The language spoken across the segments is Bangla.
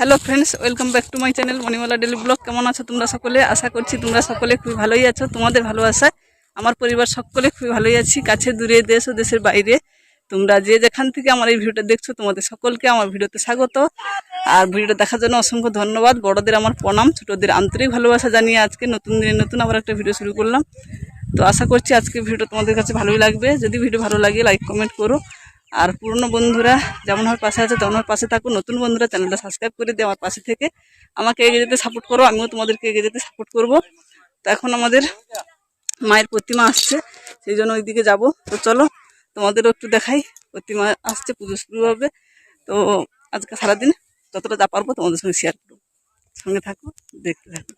Hello friends, welcome back to my channel Manimala daily blog. কেমন আছো তোমরা সকলে? আশা করছি তোমরা সকলে খুবই ভালোই আছো। তোমাদের ভালোবাসায় আমার পরিবার সকলে খুবই ভালোই আছি, কাছে দূরে, দেশ ও দেশের বাইরে। তোমরা যে যেখান থেকে আমার এই ভিডিওটা দেখছো, তোমাদের সকলকে আমার ভিডিওতে স্বাগত। আর ভিডিওটা দেখার জন্য অসংখ্য ধন্যবাদ। বড়দের আমার প্রণাম, ছোটদের আন্তরিক ভালোবাসা জানিয়ে আজকে নতুন দিনে নতুন আবার একটা ভিডিও শুরু করলাম। তো আশা করছি আজকে ভিডিওটা তোমাদের কাছে ভালোই লাগবে। যদি ভিডিও ভালো লাগে লাইক কমেন্ট করো। আর পুরনো বন্ধুরা যেমন আমার পাশে আছে তেমন আমার পাশে থাকো। নতুন বন্ধুরা চ্যানেলটা সাবস্ক্রাইব করে দিয়ে আমার পাশে থেকে আমাকে এগিয়ে যেতে সাপোর্ট করো, আমিও তোমাদেরকে এগিয়ে যেতে সাপোর্ট করব। তো এখন আমাদের মায়ের প্রতিমা আসছে, সেই জন্য ওইদিকে যাব। তো চলো তোমাদেরও একটু দেখাই। প্রতিমা আসছে, পুজো শুরু হবে। তো আজকে সারাদিন যতটা যা পারবো তোমাদের সঙ্গে শেয়ার করবো। সঙ্গে থাকো, দেখতে থাকো।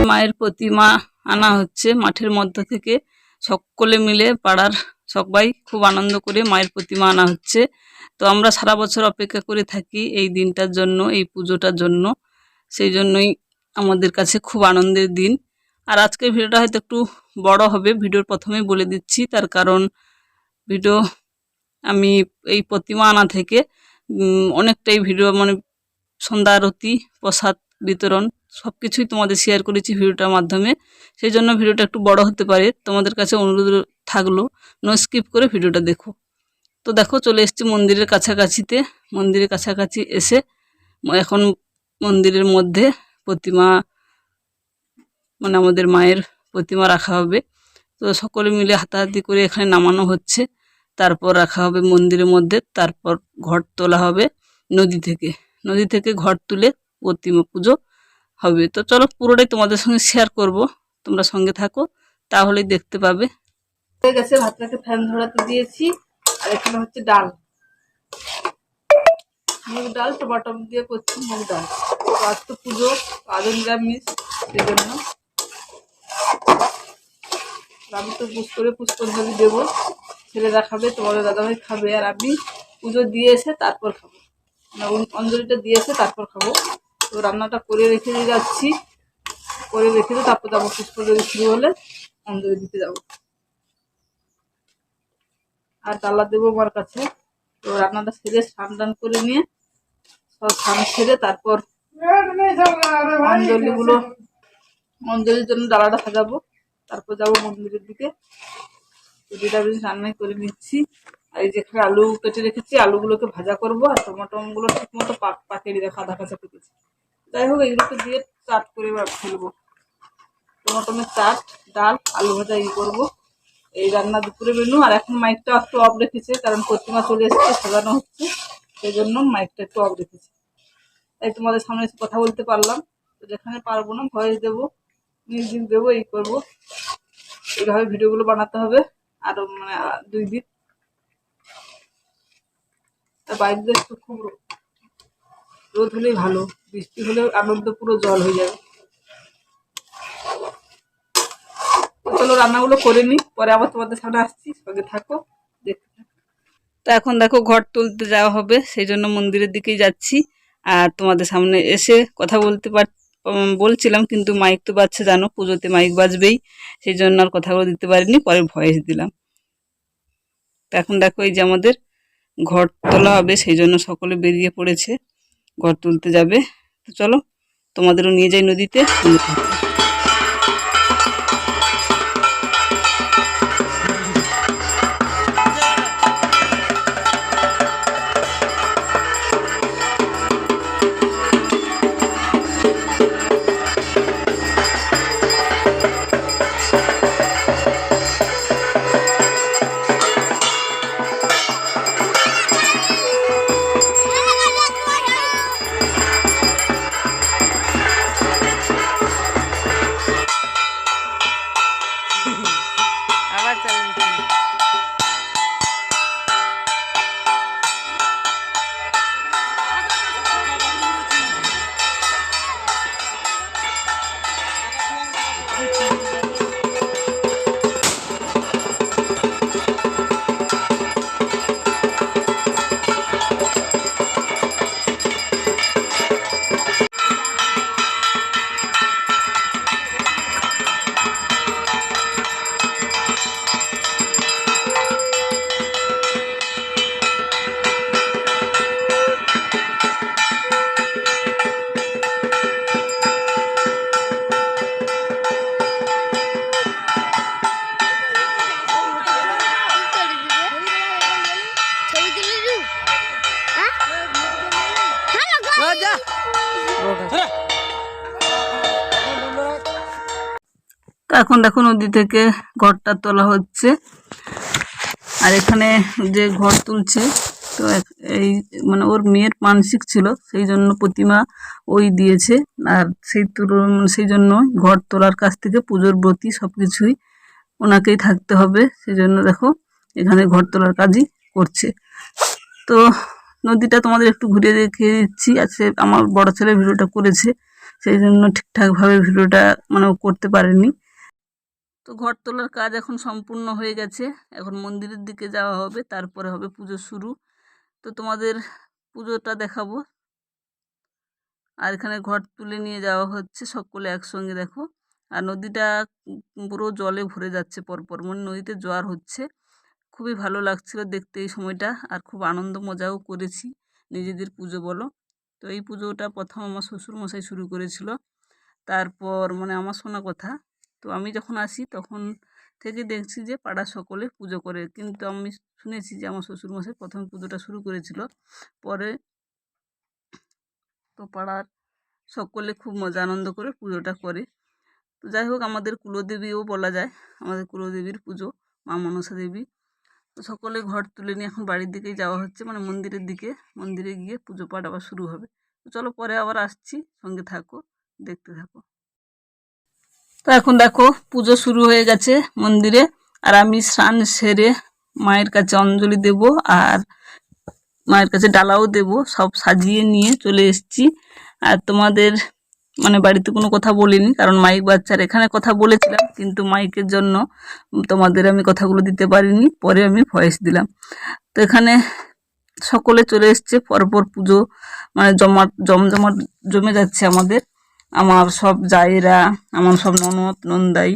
মায়ের প্রতিমা আনা হচ্ছে মাঠের মধ্য থেকে। সকলে মিলে পাড়ার সবাই খুব আনন্দ করে মায়ের প্রতিমা আনা হচ্ছে। তো আমরা সারা বছর অপেক্ষা করে থাকি এই দিনটার জন্য, এই পুজোটার জন্য। সেই জন্যই আমাদের কাছে খুব আনন্দের দিন। আর আজকের ভিডিওটা হয়তো একটু বড় হবে, ভিডিওর প্রথমেই বলে দিচ্ছি। তার কারণ ভিডিও আমি এই প্রতিমা আনা থেকে অনেকটাই ভিডিও মানে সন্ধ্যা আরতি, প্রসাদ বিতরণ সব কিছুই তোমাদের শেয়ার করেছি ভিডিওটার মাধ্যমে। সেই জন্য ভিডিওটা একটু বড় হতে পারে, তোমাদের কাছে অনুরোধ থাকলো নো স্কিপ করে ভিডিওটা দেখো। তো দেখো চলে এসেছি মন্দিরের কাছাকাছিতে। মন্দিরের কাছাকাছি এসে এখন মন্দিরের মধ্যে প্রতিমা মানে আমাদের মায়ের প্রতিমা রাখা হবে। তো সকলে মিলে হাতাহাতি করে এখানে নামানো হচ্ছে, তারপর রাখা হবে মন্দিরের মধ্যে। তারপর ঘট তোলা হবে নদী থেকে। নদী থেকে ঘট তুলে প্রতিমা পুজো হবে। তো চলো পুরোটাই তোমাদের সঙ্গে শেয়ার করব, তোমরা সঙ্গে থাকো, তাহলেই দেখতে পাবে। হয়ে গেছে, ভাতটাকে ফ্যান ধরাতে দিয়েছি। আর এখানে হচ্ছে ডাল, মুগ ডাল, টমাটম দিয়ে করছি মুগ ডাল। তো আজ তো পুজো, আজও নিরামিষ, সেই জন্য আমি তো পুষ্পাঞ্জলি দেবো। ছেলেরা খাবে, তোমাদের দাদাভাই খাবে, আর আমি পুজো দিয়ে এসে তারপর খাবো, অঞ্জলিটা দিয়ে এসে তারপর খাবো। তো রান্নাটা করে রেখে দিয়ে যাচ্ছি, করে রেখে দিয়ে তারপর যাবো, পুষ্পাঞ্জলি শুরু হলে অঞ্জলি দিতে যাবো। আর ডালা দেবো আমার কাছে। তো রান্নাটা সেরে স্নান টান করে নিয়ে সব স্নান সেরে তারপর অঞ্জলির জন্য ডালাটা সাজাবো। তারপর যাবো মন্দিরের দিকে। নিরামিষ রান্নাই করে নিচ্ছি। আর এই যেখানে আলু কেটে রেখেছি, আলুগুলোকে ভাজা করবো। আর টমাটোগুলো ঠিক মতো পাকিয়ে দেখো আধা কাঁচা পেকেছি। যাই হোক, এগুলোকে দিয়ে চাট করে ফেলবো। টমাটোমের চাট, ডাল, আলু ভাজা করবো। এই রান্না দুপুরে মেনু। আর এখন মাইকটা একটু অফ রেখেছে, কারণ প্রতিমা চলে এসেছে, সাজানো হচ্ছে, সেই জন্য মাইকটা একটু অফ রেখেছে। তাই তোমাদের সামনে এসে কথা বলতে পারলাম। তো যেখানে পারবো না ভয়েস দেবো, মিউজিক দেবো, এই করবো। এইভাবে ভিডিওগুলো বানাতে হবে আরো মানে 2 দিন। বাইরে একটু খুব রোদ হলেই ভালো, বৃষ্টি হলে আনন্দ পুরো জল হয়ে যাবে। চলো রান্নাগুলো করে নিই, পরে আবার তোমাদের সামনে আসছি, সঙ্গে থাকো, দেখতে থাকো। তো এখন দেখো ঘট তুলতে যাওয়া হবে, সেই জন্য মন্দিরের দিকেই যাচ্ছি। আর তোমাদের সামনে এসে কথা বলছিলাম, কিন্তু মাইক তো বাজছে, জানো পুজোতে মাইক বাজবেই, সেই জন্য আর কথাগুলো দিতে পারিনি, পরে ভয়েস দিলাম। তো এখন দেখো এই যে আমাদের ঘট তোলা হবে, সেই জন্য সকলে বেরিয়ে পড়েছে, ঘট তুলতে যাবে। তো চলো তোমাদেরও নিয়ে যাই নদীতে। তো এখন দেখো নদী থেকে ঘরটা তোলা হচ্ছে, আর এখানে যে ঘর তুলছে তো এই মানে ওর মেয়ের মানসিক ছিল, সেই জন্য প্রতিমা ওই দিয়েছে। আর সেই জন্য ঘর তোলার কাছ থেকে পুজোর ব্রতী সবকিছুই ওনাকেই থাকতে হবে, সেই জন্য দেখো এখানে ঘর তোলার কাজই করছে। তো নদীটা তোমাদের একটু ঘুরে দেখিয়ে দিচ্ছি। আছে আমার বড় ছেলে ভিডিওটা করেছে, সেই জন্য ঠিকঠাকভাবে ভিডিওটা মানে করতে পারেনি। তো ঘর তোলার কাজ এখন সম্পূর্ণ হয়ে গেছে, এখন মন্দিরের দিকে যাওয়া হবে, তারপরে হবে পুজো শুরু। তো তোমাদের পুজোটা দেখাবো। আর এখানে ঘর তুলে নিয়ে যাওয়া হচ্ছে সকলে একসঙ্গে দেখো। আর নদীটা পুরো জলে ভরে যাচ্ছে পরপর, মানে নদীতে জোয়ার হচ্ছে। খুবই ভালো লাগছিল দেখতে এই সময়টা, আর খুব আনন্দ মজাও করেছি, নিজেদের পুজো বলো। তো এই পুজোটা প্রথম আমার শ্বশুরমশাই শুরু করেছিল, তারপর মানে আমার শোনা কথা। তো আমি যখন আসি তখন থেকে দেখছি যে পাড়া সকলে পুজো করে, কিন্তু আমি শুনেছি যে আমার শ্বশুরমশাই প্রথম পুজোটা শুরু করেছিল, পরে তো পাড়ার সকলে খুব মজা আনন্দ করে পুজোটা করে। তো যাই হোক, আমাদের কুলদেবীও বলা যায়, আমাদের কুলদেবীর পুজো মা মনসা দেবী। তো সকলে ঘর তুলে নিয়ে এখন বাড়ির দিকেই যাওয়া হচ্ছে, মানে মন্দিরের দিকে। মন্দিরে গিয়ে পুজো পাঠ আবার শুরু হবে। তো চলো পরে আবার আসছি, সঙ্গে থাকো, দেখতে থাকো। তো এখন দেখো পুজো শুরু হয়ে গেছে মন্দিরে, আর আমি স্নান সেরে মায়ের কাছে অঞ্জলি দেব আর মায়ের কাছে ডালাও দেব, সব সাজিয়ে নিয়ে চলে এসেছি। আর তোমাদের মানে বাড়িতে কোনো কথা বলিনি, কারণ মাইক বাচ্চার এখানে কথা বলেছিলাম, কিন্তু মাইকের জন্য তোমাদের আমি কথাগুলো দিতে পারিনি, পরে আমি ভয়েস দিলাম। তো এখানে সকলে চলে এসছে, পরপর পুজো মানে জমজমাট জমে যাচ্ছে আমাদের। আমার সব জায়েরা, আমার সব ননদ নন্দাই,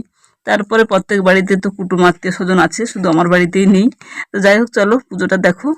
তারপরে প্রত্যেক বাড়িতে তো কুটুম আত্মীয় স্বজন আছে, শুধু আমার বাড়িতেই নেই। তো যাই হোক, চলো পুজোটা দেখো।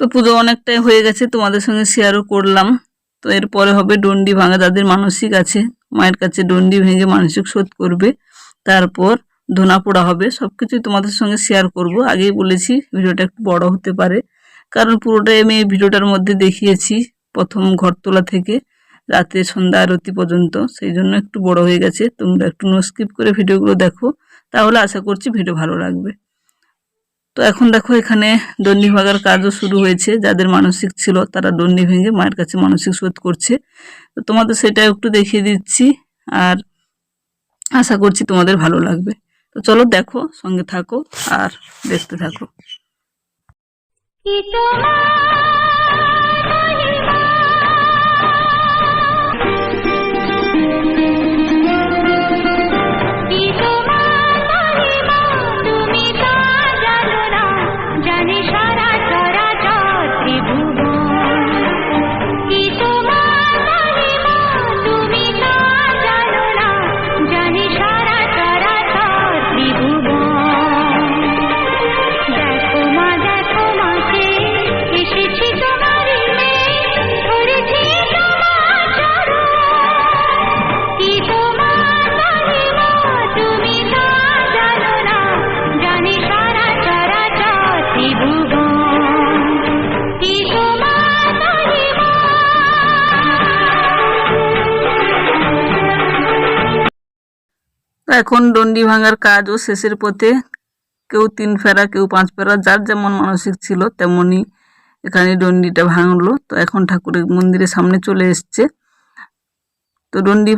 তো পুজো অনেকটাই হয়ে গেছে, তোমাদের সঙ্গে শেয়ারও করলাম। তো এরপরে হবে ডন্ডি ভাঙা, যাদের মানসিক আছে মায়ের কাছে ডন্ডি ভেঙে মানসিক শোধ করবে, তারপর ধুনা পোড়া হবে। সব কিছুই তোমাদের সঙ্গে শেয়ার করব। আগেই বলেছি ভিডিওটা একটু বড় হতে পারে, কারণ পুরোটাই আমি এই ভিডিওটার মধ্যে দেখিয়েছি, প্রথম ঘর তোলা থেকে রাতে সন্ধ্যা আরতি পর্যন্ত, সেই জন্য একটু বড় হয়ে গেছে। তোমরা একটু নো স্কিপ করে ভিডিওগুলো দেখো, তাহলে আশা করছি ভিডিও ভালো লাগবে। তো এখন দেখো এখানে দণ্ডি ভাঙার কাজও শুরু হয়েছে, যাদের মানসিক ছিল তারা দণ্ডি ভেঙে মায়ের কাছে মানসিক শোধ করছে। তো তোমাদের সেটা একটু দেখিয়ে দিচ্ছি, আর আশা করছি তোমাদের ভালো লাগবে। তো চলো দেখো, সঙ্গে থাকো আর দেখতে থাকো। এসেছি তো এখন ডন্ডি ভাঙার কাজও শেষের পথে। কেউ 3 ফেরা, কেউ 5 ফেরা, যার যেমন মানসিক ছিল তেমনই এখানে ডন্ডিটা ভাঙলো। তো এখন ঠাকুরের মন্দিরের সামনে চলে এসছে। তো ডন্ডি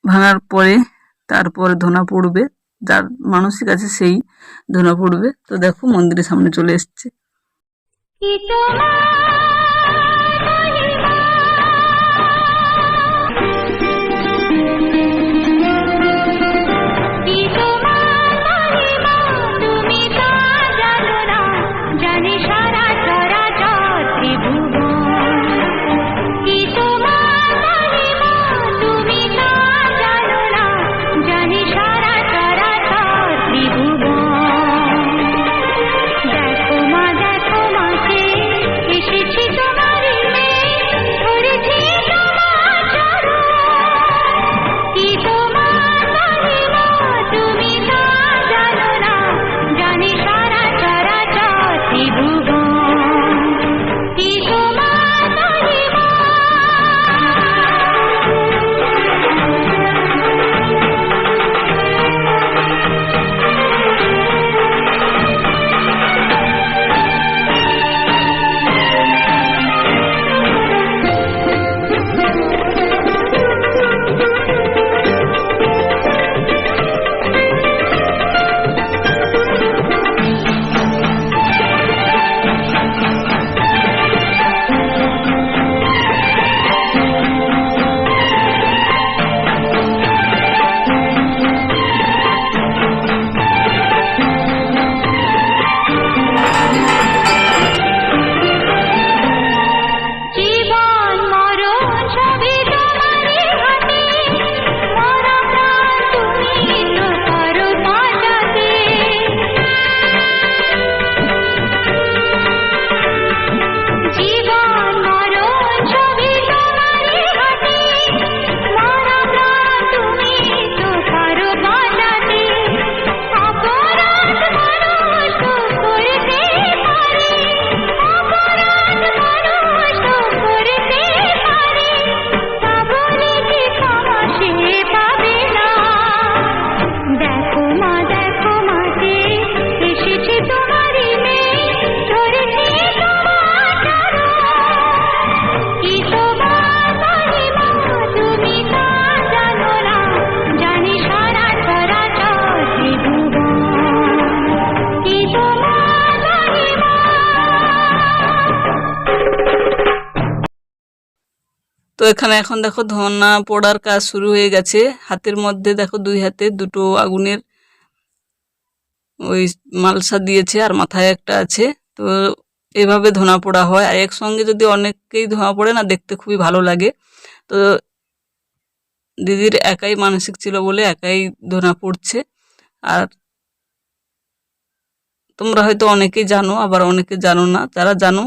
ভাঙার পরে তারপরে ধনা পড়বে, যার মানসিক আছে সেই ধনা পড়বে। তো দেখো মন্দিরের সামনে চলে এসছে। তো এখানে এখন দেখো ধনা পোড়ার কাজ শুরু হয়ে গেছে। হাতের মধ্যে দেখো 2 হাতে 2টো আগুনের ওই মালসা দিয়েছে, আর মাথায় একটা আছে। তো এভাবে ধনা পোড়া হয়, আর একসঙ্গে যদি অনেককেই ধোঁয়া পড়ে না, দেখতে খুবই ভালো লাগে। তো দিদির একাই মানসিক ছিল বলে একাই ধনা পড়ছে। আর তোমরা হয়তো অনেকেই জানো, আবার অনেকে জানো না। যারা জানো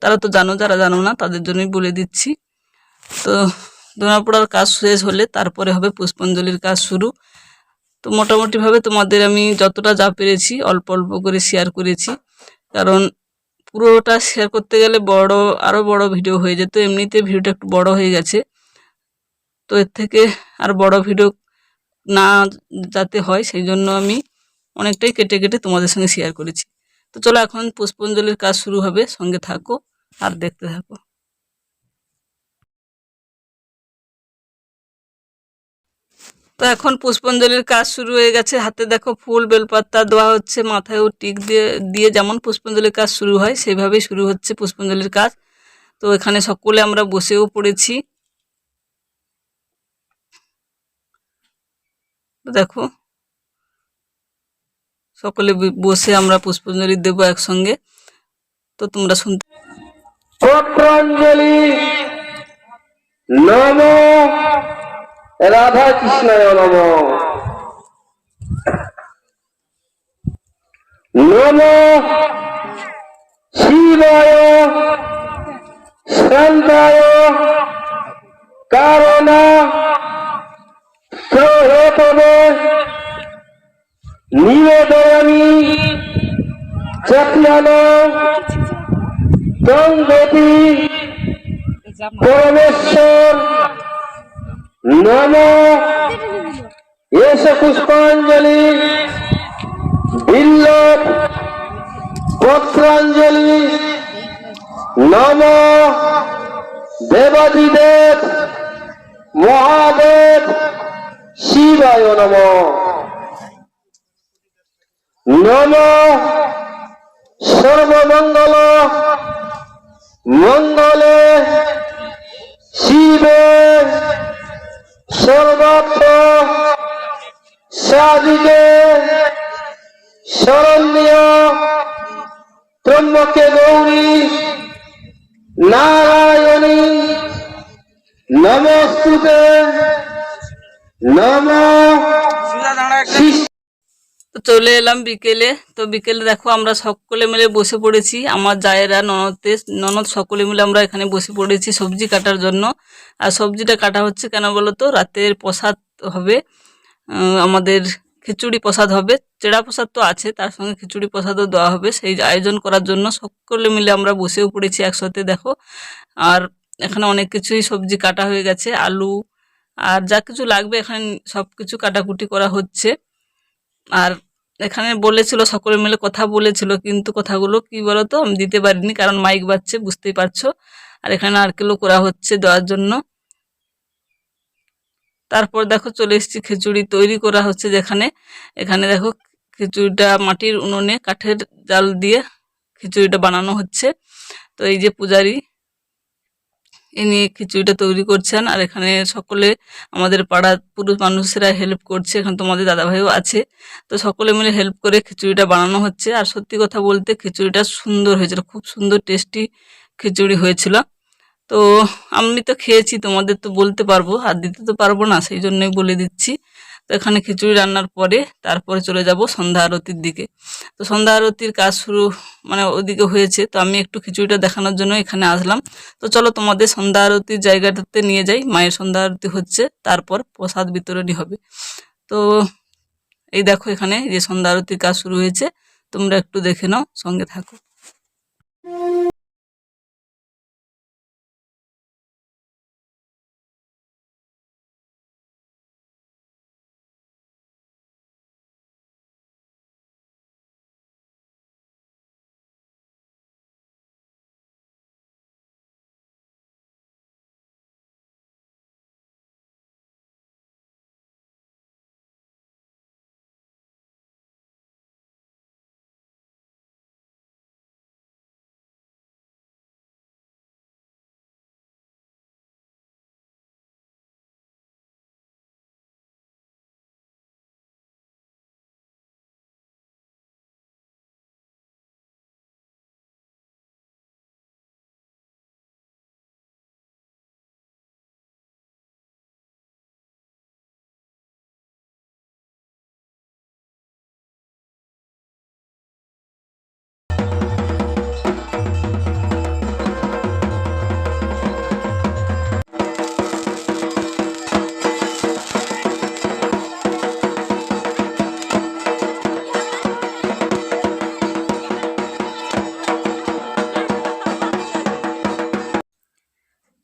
তারা তো জানো, যারা জানো না তাদের জন্যই বলে দিচ্ছি। তো ধনা পোড়ার কাজ শেষ হলে তারপরে হবে পুষ্পাঞ্জলির কাজ শুরু। তো মোটামুটিভাবে তোমাদের আমি যতটা যা পেরেছি অল্প অল্প করে শেয়ার করেছি, কারণ পুরোটা শেয়ার করতে গেলে আরও বড় ভিডিও হয়ে যেত। এমনিতে ভিডিওটা একটু বড় হয়ে গেছে, তো এর থেকে আর বড় ভিডিও না যাতে হয় সেই জন্য আমি অনেকটাই কেটে কেটে তোমাদের সঙ্গে শেয়ার করেছি। তো চলো এখন পুষ্পাঞ্জলির কাজ শুরু হবে, সঙ্গে থাকো আর দেখতে থাকো। তো এখন পুষ্পাঞ্জলির কাজ শুরু হয়ে গেছে। হাতে দেখো ফুল বেলপাতা দেওয়া হচ্ছে, মাথায়ও টিক দিয়ে দিয়ে যেমন পুষ্পাঞ্জলির কাজ শুরু হয় সেইভাবেই শুরু হচ্ছে পুষ্পাঞ্জলির কাজ। তো এখানে সকলে আমরা বসেও পড়েছি। দেখো সকলে বসে আমরা পুষ্পাঞ্জলি দেব একসঙ্গে। তো তোমরা শুনতে পত্রাঞ্জলি নম রাধা কৃষ্ণায় নম নম শিবায় শান্তায় কারণা সহেতবে নিবেদয়ামি চক্রান তঙ্গতি পরমেশ্বর নম এষ দেবাদিদেব মহাদেব শিবায় নমঃ। নমঃ সর্বমঙ্গল মঙ্গলে শিবে সর্বত্র সাধিকে শরণ্য ত্রম্বকে গৌরী নারায়ণী নমস্তুতে নমঃ। তো চলে এলাম বিকেলে। তো বিকেলে দেখো আমরা সকলে মিলে বসে পড়েছি, আমার জায়েরা ননদ সকলে মিলে আমরা এখানে বসে পড়েছি সবজি কাটার জন্য। আর সবজিটা কাটা হচ্ছে কেন বলো তো, রাতের প্রসাদ হবে, আমাদের খিচুড়ি প্রসাদ হবে, চেড়া প্রসাদ তো আছে, তার সঙ্গে খিচুড়ি প্রসাদও দেওয়া হবে। সেই আয়োজন করার জন্য সকলে মিলে আমরা বসেও পড়েছি একসাথে দেখো। আর এখানে অনেক কিছুই সবজি কাটা হয়ে গেছে, আলু আর যা কিছু লাগবে এখানে সব কিছু কাটাকুটি করা হচ্ছে। আর এখানে বলেছিল সকলে মিলে কথা বলেছিল, কিন্তু কথাগুলো কি বলতো আমি দিতে পারিনি, কারণ মাইক বাজছে বুঝতেই পারছো। আর এখানে নারকেলও করা হচ্ছে দেওয়ার জন্য। তারপর দেখো চলে এসেছি খিচুড়ি তৈরি করা হচ্ছে যেখানে, এখানে দেখো খিচুড়িটা মাটির উনুনে কাঠের জাল দিয়ে খিচুড়িটা বানানো হচ্ছে। তো এই যে পূজারি ইনি খিচুড়িটা তৈরি করছেন, আর এখানে সকলে আমাদের পাড়ার পুরুষ মানুষেরা হেল্প করছে, এখানে তোমাদের দাদাভাইও আছে। তো সকলে মিলে হেল্প করে খিচুড়িটা বানানো হচ্ছে। আর সত্যি কথা বলতে খিচুড়িটা সুন্দর হয়েছিল, খুব সুন্দর টেস্টি খিচুড়ি হয়েছিল। তো আমি তো খেয়েছি, তোমাদের তো বলতে পারবো আর দিতে তো পারবো না, সেই জন্যই বলে দিচ্ছি। তো এখানে খিচুড়ি রান্নার পরে তারপরে চলে যাব সন্ধ্যা আরতির দিকে। তো সন্ধ্যা আরতির কাজ শুরু মানে ওদিকে হয়েছে, তো আমি একটু খিচুড়িটা দেখানোর জন্য এখানে আসলাম। তো চলো তোমাদের সন্ধ্যা আরতির জায়গাটাতে নিয়ে যাই, মায়ের সন্ধ্যা আরতি হচ্ছে, তারপর প্রসাদ বিতরণী হবে। তো এই দেখো এখানে যে সন্ধ্যা আরতির কাজ শুরু হয়েছে, তোমরা একটু দেখে নাও, সঙ্গে থাকো।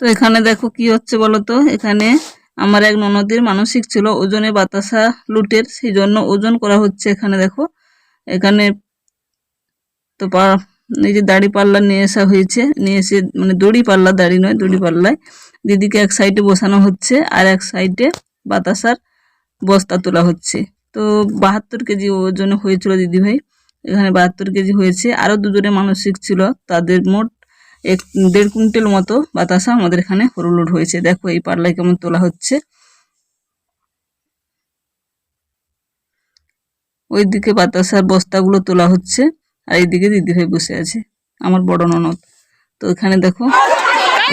তো এখানে দেখো কি হচ্ছে বলো তো, এখানে আমার এক ননদের মানসিক ছিল ওজনে বাতাসা লুটের, সেই জন্য ওজন করা হচ্ছে। এখানে দেখো এখানে তো এই যে দাড়ি পাল্লা নিয়ে আসা হয়েছে, নিয়ে এসে মানে দড়ি পাল্লা, দাড়ি নয় দড়ি পাল্লায় দিদিকে এক সাইডে বসানো হচ্ছে, আর এক সাইডে বাতাসার বস্তা তোলা হচ্ছে। তো 72 কেজি ওজনে হয়েছিল দিদিভাই, এখানে 72 কেজি হয়েছে। আরো দুজনে মানসিক ছিল, তাদের মোট 1.5 কুইন্টাল মতো বাতাসা আমাদের এখানে হরুলুট হয়েছে। দেখো এই পাল্লায় কেমন তোলা হচ্ছে, ওইদিকে বাতাসার বস্তাগুলো তোলা হচ্ছে, আর এইদিকে দিদিভাই বসে আছে আমার বড় ননদ। তো এখানে দেখো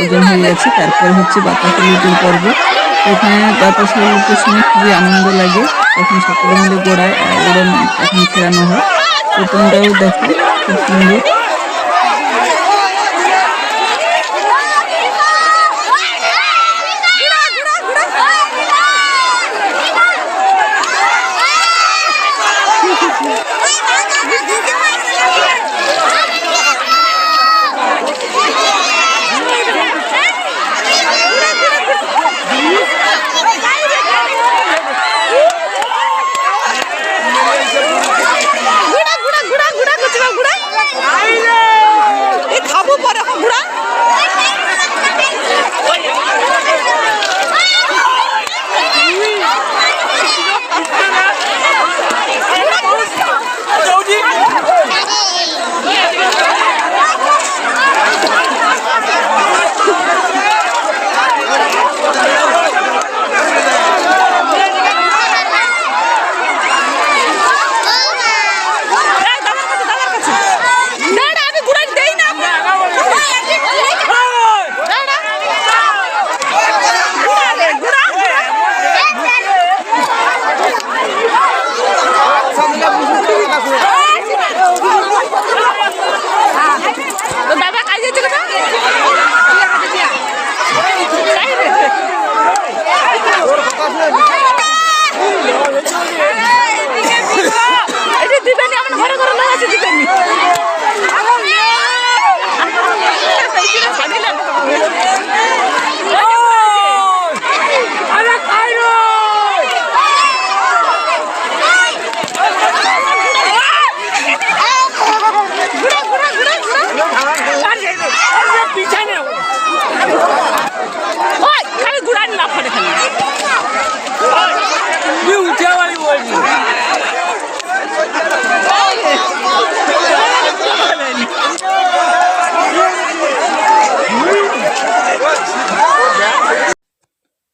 ওজন হয়ে গেছে, তারপর হচ্ছে বাতাসা লুটের পর্ব। এখানে বাতাসা লুটের সময় খুবই আনন্দ লাগে, তখন সকলে মিলে গোড়ায় ওড়ন এখন ফেরানো হয়। তো তোমরাও দেখো খুব সুন্দর। গুড়া গুড়া গুড়া গুড়া গুড়া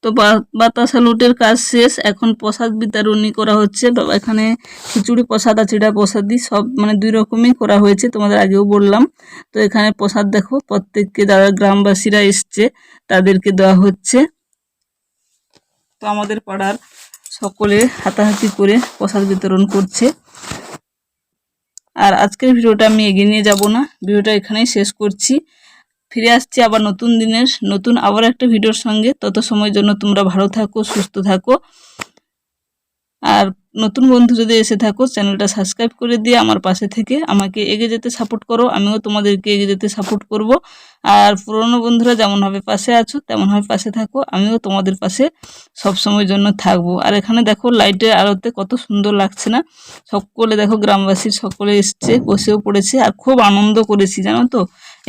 তো বাতাসা লুটের কাজ শেষ, এখন প্রসাদ বিতরণী করা হচ্ছে। এখানে খিচুড়ি প্রসাদ আর চিড়া প্রসাদি সব মানে 2 রকমই করা হয়েছে, তোমাদের আগেও বললাম। তো এখানে প্রসাদ দেখো প্রত্যেককে যারা গ্রামবাসীরা এসছে তাদেরকে দেওয়া হচ্ছে। তো আমাদের পাড়ার সকলে হাতাহাতি করে প্রসাদ বিতরণ করছে। আর আজকের ভিডিওটা আমি এগিয়ে নিয়ে যাব না, ভিডিওটা এখানেই শেষ করছি। ফিরে আসছি আবার নতুন দিনের নতুন আবার একটা ভিডিওর সঙ্গে। তত সময়ের জন্য তোমরা ভালো থাকো, সুস্থ থাকো। আর নতুন বন্ধু যদি এসে থাকো চ্যানেলটা সাবস্ক্রাইব করে দিয়ে আমার পাশে থেকে আমাকে এগিয়ে যেতে সাপোর্ট করো, আমিও তোমাদেরকে এগিয়ে যেতে সাপোর্ট করব। আর পুরনো বন্ধুরা যেমনভাবে পাশে আছো তেমনভাবে পাশে থাকো, আমিও তোমাদের পাশে সব সময়ের জন্য থাকবো। আর এখানে দেখো লাইটের আলোতে কত সুন্দর লাগছে না? সকলে দেখো গ্রামবাসীর সকলে এসছে, বসেও পড়েছে আর খুব আনন্দ করেছি জানো তো।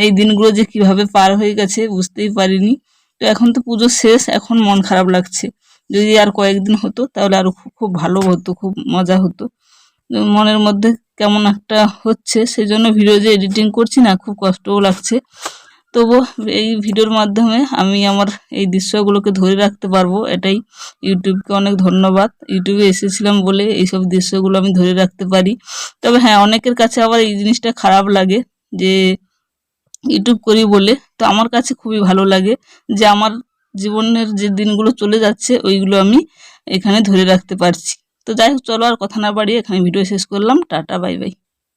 এই দিনগুলো যে কিভাবে পার হয়ে গেছে বুঝতেই পারিনি। তো এখন তো পুজো শেষ, এখন মন খারাপ লাগছে। যদি আর কয়েকদিন হতো তাহলে আরো খুব ভালো হতো, খুব মজা হতো। মনের মধ্যে কেমন একটা হচ্ছে, সেই জন্য ভিডিও যে এডিটিং করছি না খুব কষ্টও লাগছে। তবু এই ভিডিওর মাধ্যমে আমি আমার এই দৃশ্যগুলোকে ধরে রাখতে পারবো, এটাই ইউটিউবকে অনেক ধন্যবাদ। ইউটিউবে এসেছিলাম বলে এইসব দৃশ্যগুলো আমি ধরে রাখতে পারি। তবে হ্যাঁ, অনেকের কাছে আবার এই জিনিসটা খারাপ লাগে যে ইউটিউব করি বলে। তো আমার কাছে খুবই ভালো লাগে যে আমার জীবনের যে দিনগুলো চলে যাচ্ছে ওইগুলো আমি এখানে ধরে রাখতে পারছি। তো যাই হোক, চলো আর কথা না বাড়িয়ে এখানে ভিডিও শেষ করলাম। Tata, bye bye.